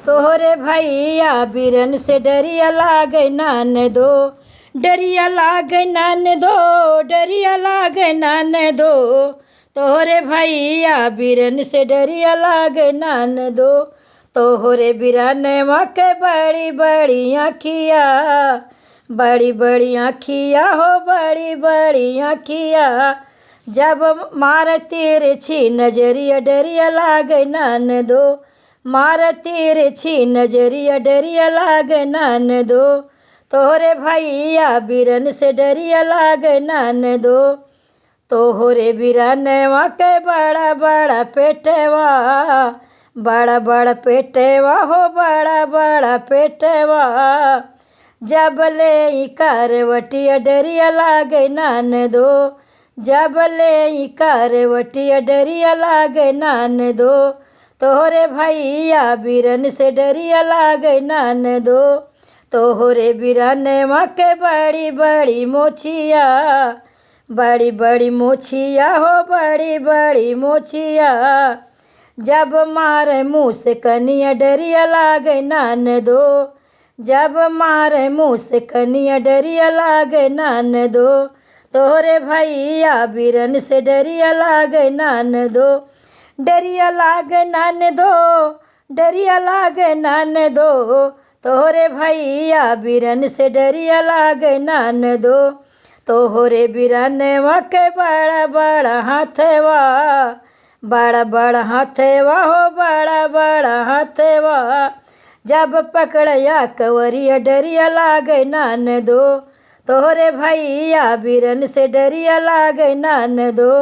तोहरे भैया बिरन से डरिया लागे नान दो, डरिया लागे नान दो, डरिया लागे नान दो। तोहरे भैया बिरन से डरिया लागे नान दो। तोहरे बिरनवा के बड़ी बड़ी आँखिया, बड़ी बड़ी आँखिया हो बड़ी बड़ी आँखिया। जब मार तिरछी नजरिया डरिया लागे नान दो, मार तिरछी नजरिया डरिया लागे नान दो। तोहरे भैया बिरन से डरिया लागे नान दो। तोहरे बिरनवा के बड़ा बड़ा पेटवा, बड़ा बड़ा पेटवा हो बड़ा बड़ा पेटवा। जब ले करवटिया डरिया लागे नान दो, जब ले करवटिया डरिया लागे नान दो। तोहरे भैया बिरन से डरिया लागे नान दो। तोहरे बिरनवा के बड़ी बड़ी मोछिया, बड़ी बड़ी मोछिया हो बड़ी बड़ी मोछिया। जब मारे मुँह से कनिया डरिया लागे नान दो, जब मारे मुँह से कनिया डरिया लागे नान दो। तोहरे भैया बिरन से डरिया लागे नान दो, डरिया लागे नान दो, डरिया लागे नान दो। तोहरे भैया बिरन से डरिया लागे नान दो। तोहरे बिरनवा के बड़ा बड़ा हाथवा, बड़ा बड़ा हाथवा हो बड़ा बड़ा हाथवा। जब पकड़या कवरिया डरिया लागे नान दो। तोहरे भैया बिरन से डरिया लागे नान दो।